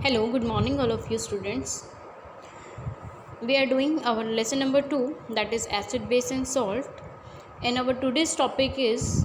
Hello, good morning, all of you students. We are doing our lesson number 2, that is acid, base, and salt. And our today's topic is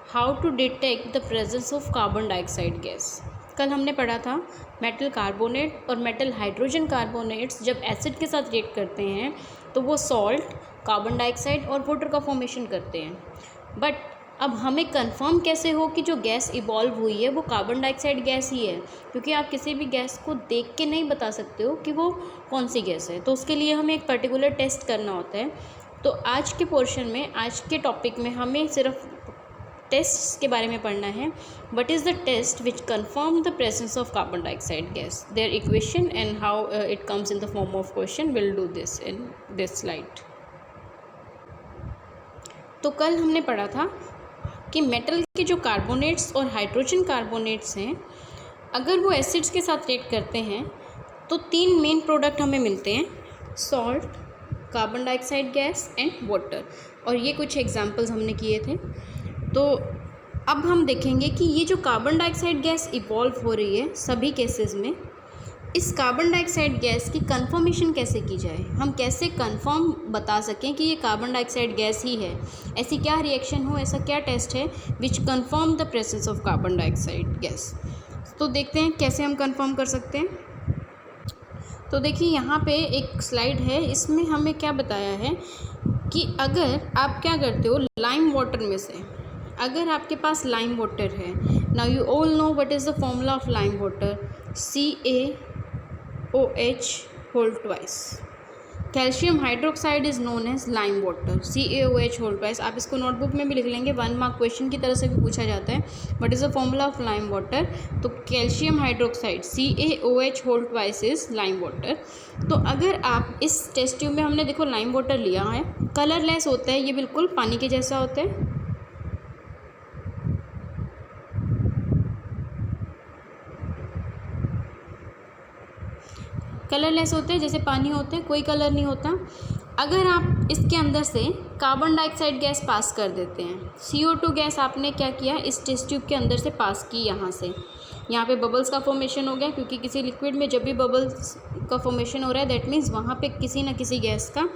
how to detect the presence of carbon dioxide gas. कल हमने पढ़ा था metal carbonate और metal hydrogen carbonates जब acid के साथ react करते हैं तो वो सॉल्ट, कार्बन डाइऑक्साइड और वाटर का फॉर्मेशन करते हैं. बट अब हमें कंफर्म कैसे हो कि जो गैस इवॉल्व हुई है वो कार्बन डाइऑक्साइड गैस ही है, क्योंकि आप किसी भी गैस को देख के नहीं बता सकते हो कि वो कौन सी गैस है. तो उसके लिए हमें एक पर्टिकुलर टेस्ट करना होता है. तो आज के पोर्शन में, आज के टॉपिक में हमें सिर्फ टेस्ट के बारे में पढ़ना है. What is the test which confirm the presence of carbon dioxide gas, their equation and how it comes in the form of question. Will do this in this slide. तो कल हमने पढ़ा था कि मेटल के जो कार्बोनेट्स और hydrogen carbonates हैं, अगर वो एसिड्स के साथ रिएक्ट करते हैं तो 3 मेन प्रोडक्ट हमें मिलते हैं: salt, carbon dioxide gas and water. और ये कुछ एग्जांपल्स हमने किए थे. तो अब हम देखेंगे कि ये जो कार्बन डाइऑक्साइड गैस इवॉल्व हो रही है सभी केसेस में, इस कार्बन डाइऑक्साइड गैस की कंफर्मेशन कैसे की जाए, हम कैसे कंफर्म बता सकें कि ये कार्बन डाइऑक्साइड गैस ही है. ऐसी क्या रिएक्शन हो, ऐसा क्या टेस्ट है which confirm the presence of carbon dioxide gas. तो देखते हैं कैसे हम कंफर्म कर सकते हैं. तो देखिए यहाँ पे एक स्लाइड है, इसमें हमें क्या बताया है कि अगर आप क्या करते हो, लाइम वाटर में से अगर आपके पास लाइम वाटर है, now you all know what is the formula of lime water, CaOH whole twice. Calcium hydroxide is known as lime water, CaOH whole twice. आप इसको नोटबुक में भी लिख लेंगे, 1 मार्क क्वेश्चन की तरह से भी पूछा जाता है. What is the formula of lime water, तो calcium hydroxide CaOH whole twice is lime water. तो अगर आप इस टेस्ट ट्यूब में, हमने देखो लाइम वाटर लिया है, कलरलेस होता है, ये बिल्कुल पानी के जैसा होता है. कलरलेस होते हैं, जैसे पानी होते हैं, कोई कलर नहीं होता. अगर आप इसके अंदर से कार्बन डाइऑक्साइड गैस पास कर देते हैं, CO2 गैस आपने क्या किया, इस टेस्ट ट्यूब के अंदर से पास की, यहाँ से यहाँ पे बबल्स का फॉर्मेशन हो गया, क्योंकि किसी लिक्विड में जब भी बबल्स का फॉर्मेशन हो रहा है दैट मीन्स वहाँ पे किसी न किसी गैस का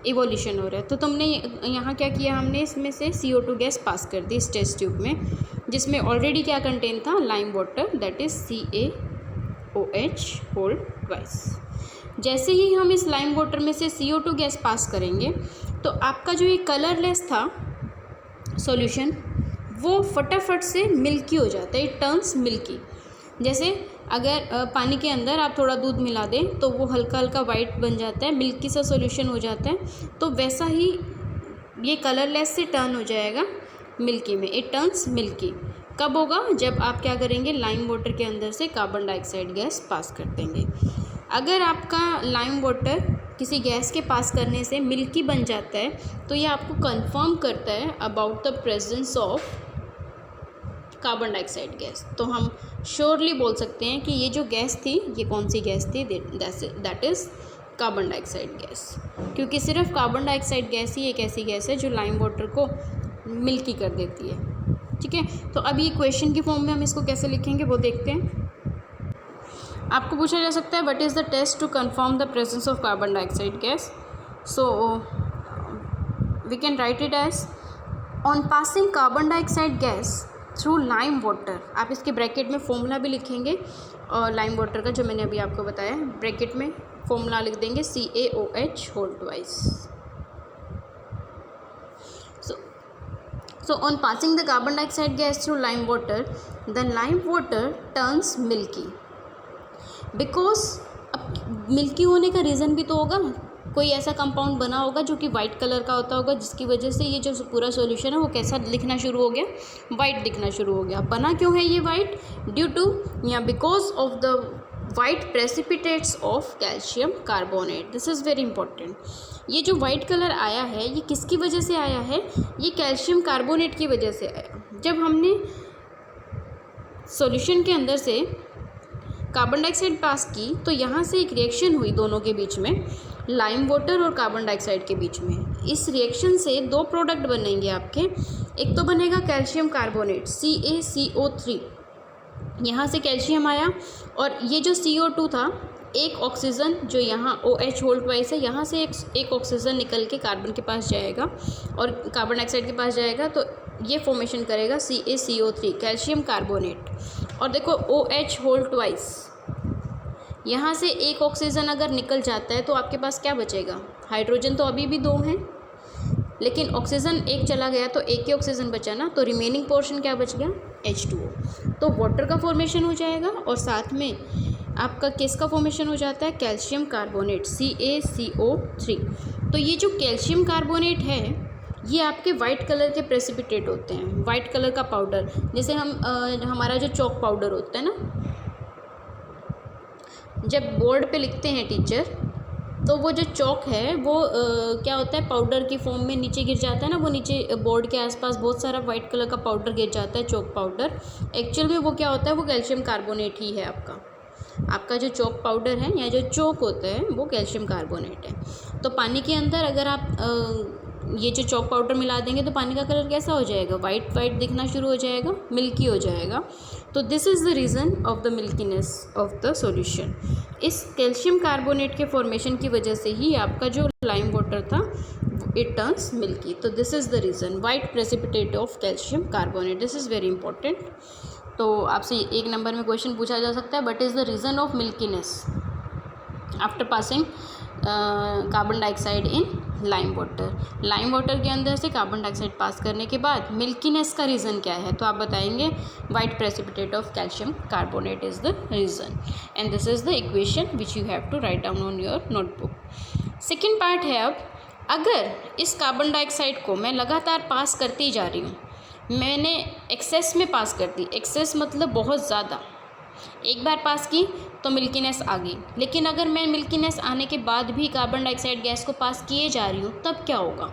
इवोल्यूशन हो रहा है. तो तुमने यहाँ क्या किया, हमने इसमें से CO2 गैस पास कर दी इस टेस्ट ट्यूब में, जिसमें ऑलरेडी क्या कंटेन था, lime water, that is CaOH whole twice. जैसे ही हम इस लाइम वाटर में से CO2 गैस पास करेंगे तो आपका जो ये कलरलेस था सॉल्यूशन, वो फटाफट से मिल्की हो जाता है, इट टर्न्स मिल्की. जैसे अगर पानी के अंदर आप थोड़ा दूध मिला दें तो वो हल्का हल्का वाइट बन जाता है, मिल्की सा सॉल्यूशन हो जाता है. तो वैसा ही ये कलरलेस से टर्न हो जाएगा मिल्की में, इट टर्न्स मिल्की. कब होगा, जब आप क्या करेंगे, लाइम वाटर के अंदर से कार्बन डाइऑक्साइड गैस पास कर देंगे. अगर आपका लाइम वाटर किसी गैस के पास करने से मिल्की बन जाता है तो ये आपको कंफर्म करता है about the presence of carbon dioxide gas. तो हम श्योरली बोल सकते हैं कि ये जो गैस थी, ये कौन सी गैस थी, that is carbon dioxide gas. क्योंकि सिर्फ कार्बन डाइऑक्साइड गैस ही एक ऐसी गैस है जो लाइम वाटर को मिल्की कर देती है. ठीक है, तो अब ये क्वेश्चन की फॉर्म में हम इसको कैसे लिखेंगे वो देखते हैं. आपको पूछा जा सकता है, what is the test to confirm the presence of carbon dioxide gas. So we can write it as, on passing carbon dioxide gas through lime water. आप इसके ब्रैकेट में फॉर्मूला भी लिखेंगे, और लाइम वाटर का जो मैंने अभी आपको बताया, ब्रैकेट में फॉर्मूला लिख देंगे CaOH whole twice. So on passing the carbon dioxide gas through lime water, the lime water turns milky. Because अब मिल्की होने का रीज़न भी तो होगा, कोई ऐसा कंपाउंड बना होगा जो कि वाइट कलर का होता होगा, जिसकी वजह से ये जो पूरा सॉल्यूशन है वो कैसा दिखना शुरू हो गया, वाइट दिखना शुरू हो गया. बना क्यों है ये वाइट, ड्यू टू या because of the white precipitates of calcium carbonate. This is very important. ये जो वाइट कलर आया है ये किसकी वजह से आया है, ये कैल्शियम कार्बोनेट की वजह से आया. जब हमने सॉल्यूशन के अंदर से कार्बन डाइऑक्साइड पास की तो यहाँ से एक रिएक्शन हुई दोनों के बीच में, लाइम वाटर और कार्बन डाइऑक्साइड के बीच में. इस रिएक्शन से 2 प्रोडक्ट बनेंगे आपके. एक तो बनेगा कैल्शियम कार्बोनेट CaCO3, यहाँ से कैल्शियम आया और ये जो CO2 था, एक ऑक्सीजन जो यहाँ OH होल ट्वाइस है, यहाँ से एक ऑक्सीजन निकल के कार्बन के पास जाएगा और कार्बन डाइऑक्साइड के पास जाएगा, तो ये फॉर्मेशन करेगा CaCO3 कैल्शियम कार्बोनेट। और देखो OH होल ट्वाइस, यहाँ से एक ऑक्सीजन अगर निकल जाता है तो आपके पास क्या बचेगा? हाइड्रोजन तो अभी भी 2 हैं, लेकिन ऑक्सीजन एक चला गया तो एक ही ऑक्सीजन बचा ना, तो रिमेनिंग पोर्शन क्या बच गया? H2O। तो वाटर का फॉर्मेशन हो जाएगा और साथ में आपका किसका फॉर्मेशन हो जाता है? Calcium carbonate CaCO3। तो ये जो कैल्शियम कार्बोनेट है ये आपके वाइट कलर के प्रेसिपिटेट होते हैं, वाइट कलर का पाउडर। जैसे हमारा जो चॉक पाउडर होता है ना, जब बोर्ड पे लिखते हैं टीचर, तो वो जो चॉक है वो क्या होता है? पाउडर की फॉर्म में नीचे गिर जाता है ना, वो नीचे बोर्ड के आसपास बहुत सारा वाइट कलर का पाउडर गिर जाता है, चॉक पाउडर। एक्चुअल में वो क्या होता है? वो कैल्शियम कार्बोनेट ही है आपका जो चॉक पाउडर है या जो चॉक होता है वो कैल्शियम कार्बोनेट है। तो पानी के अंदर अगर आप ये जो चॉक पाउडर मिला देंगे तो पानी का कलर कैसा हो जाएगा? वाइट वाइट दिखना शुरू हो जाएगा, मिल्की हो जाएगा। तो this is the reason of the milkiness of the solution. इस कैल्शियम कार्बोनेट के फॉर्मेशन की वजह से ही आपका जो लाइम वाटर था इट टर्न्स मिल्की। तो this is the reason, white precipitate of calcium carbonate. This is very important. तो आपसे एक नंबर में क्वेश्चन पूछा जा सकता है, what is the reason of milkiness after passing carbon dioxide in lime water. Lime water के अंदर से कार्बन डाइऑक्साइड पास करने के बाद मिल्कीनेस का रीज़न क्या है? तो आप बताएंगे white precipitate of calcium carbonate is the reason, and this is the equation which you have to write down on your notebook. Second part है, अब अगर इस कार्बन डाइऑक्साइड को मैं लगातार पास करती जा रही हूँ, मैंने एक्सेस में पास कर दी, एक्सेस मतलब बहुत ज़्यादा, एक बार पास की तो मिल्कीनेस आ गई, लेकिन अगर मैं मिल्कीनेस आने के बाद भी कार्बन डाइऑक्साइड गैस को पास किए जा रही हूँ, तब क्या होगा?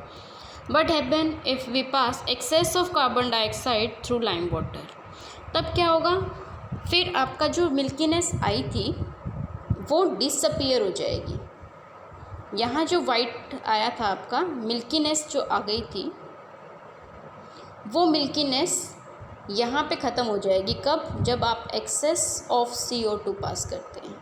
What happen if we pass excess of carbon dioxide through lime water? तब क्या होगा? फिर आपका जो मिल्कीनेस आई थी वो डिसअपीयर हो जाएगी। यहाँ जो वाइट आया था आपका, मिल्कीनेस जो आ गई थी, वो मिल्कीनेस यहाँ पे ख़त्म हो जाएगी। कब? जब आप एक्सेस ऑफ CO2 पास करते हैं।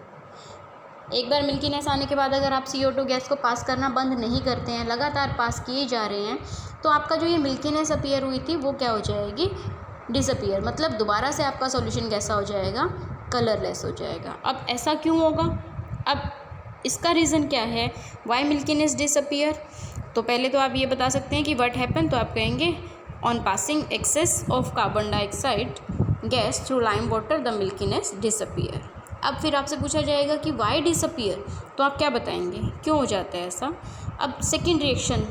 एक बार मिल्कीनेस आने के बाद अगर आप CO2 गैस को पास करना बंद नहीं करते हैं, लगातार पास किए जा रहे हैं, तो आपका जो ये मिल्कीनेस अपीयर हुई थी वो क्या हो जाएगी? डिसअपीयर। मतलब दोबारा से आपका सॉल्यूशन कैसा हो जाएगा? कलरलेस हो जाएगा। अब ऐसा क्यों होगा? अब इसका रीज़न क्या है? Why milkiness disappear? तो पहले तो आप ये बता सकते हैं कि व्हाट हैपन, तो आप कहेंगे on passing excess of carbon dioxide gas through lime water the milkiness disappear। अब फिर आपसे पूछा जाएगा कि why disappear, तो आप क्या बताएंगे क्यों हो जाता है ऐसा? अब सेकेंड रिएक्शन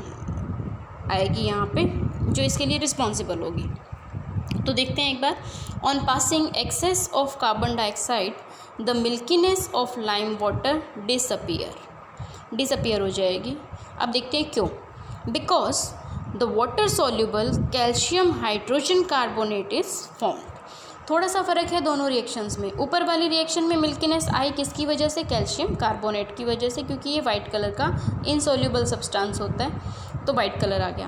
आएगी यहाँ पे जो इसके लिए रिस्पॉन्सिबल होगी। तो देखते हैं एक बार। On passing excess of carbon dioxide the milkiness of lime water disappear हो जाएगी। अब देखते हैं क्यों। Because the water soluble calcium hydrogen carbonate is formed. थोड़ा सा फ़र्क है दोनों रिएक्शंस में। ऊपर वाली रिएक्शन में मिल्कीनेस आई किसकी वजह से? कैल्शियम कार्बोनेट की वजह से, क्योंकि ये वाइट कलर का इनसॉल्यूबल सब्सटेंस होता है, तो वाइट कलर आ गया।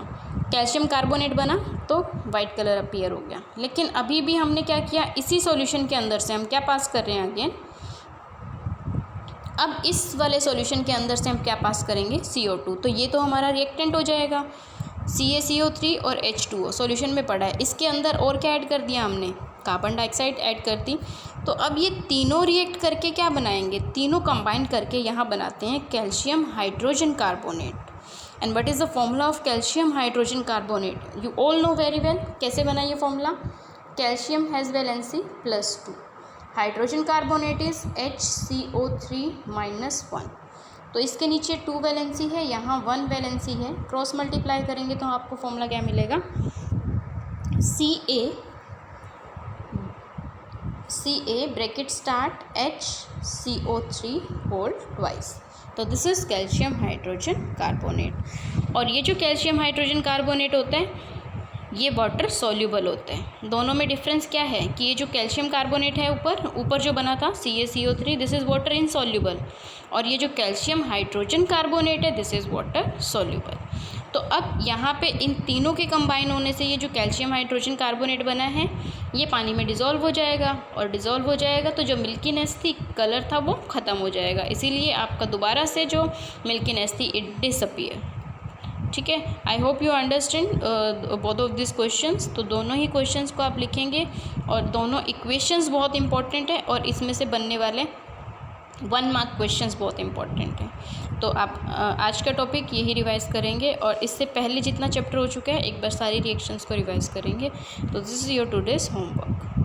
कैल्शियम कार्बोनेट बना तो वाइट कलर अपीयर हो गया। लेकिन अभी भी हमने क्या किया, इसी सॉल्यूशन के अंदर से हम क्या पास कर रहे हैं अगेन। अब इस वाले सॉल्यूशन के अंदर से हम क्या पास करेंगे? CO2। तो ये तो हमारा रिएक्टेंट हो जाएगा। CaCO3 और H2O सॉल्यूशन में पड़ा है। इसके अंदर और क्या ऐड कर दिया हमने? कार्बन डाइऑक्साइड ऐड कर दी। तो अब ये तीनों रिएक्ट करके क्या बनाएंगे? तीनों कंबाइन करके यहाँ बनाते हैं calcium hydrogen carbonate. And what is the formula of calcium hydrogen carbonate? You all know very well. कैसे बना ये formula? Calcium has valency +2, hydrogen carbonate is HCO3-1। तो इसके नीचे 2 वैलेंसी है, यहाँ 1 वैलेंसी है। क्रॉस मल्टीप्लाई करेंगे तो आपको फॉर्मूला क्या मिलेगा? Ca bracket start HCO3 whole twice. तो this is calcium hydrogen carbonate. और ये जो कैल्शियम हाइड्रोजन कार्बोनेट होता है ये वाटर सॉल्यूबल होते हैं। दोनों में डिफरेंस क्या है कि ये जो कैल्शियम कार्बोनेट है ऊपर जो बना था CaCO3, this is water insoluble, और ये जो कैल्शियम हाइड्रोजन कार्बोनेट है दिस इज़ वाटर सॉल्यूबल। तो अब यहाँ पे इन तीनों के कंबाइन होने से ये जो कैल्शियम हाइड्रोजन कार्बोनेट बना है ये पानी में डिज़ोल्व हो जाएगा, और डिज़ोल्व हो जाएगा तो जो मिल्कीनेस थी, कलर था, वो ख़त्म हो जाएगा। इसीलिए आपका दोबारा से जो मिल्कीनेस थी इट डिसअपीयर। ठीक है, I hope you understand both of this questions. तो दोनों ही क्वेश्चंस को आप लिखेंगे, और दोनों इक्वेशंस बहुत इंपॉर्टेंट है, और इसमें से बनने वाले 1 मार्क क्वेश्चंस बहुत इंपॉर्टेंट हैं। तो आप आज का टॉपिक यही रिवाइज करेंगे, और इससे पहले जितना चैप्टर हो चुका है एक बार सारी रिएक्शंस को रिवाइज करेंगे। तो this is your today's homework.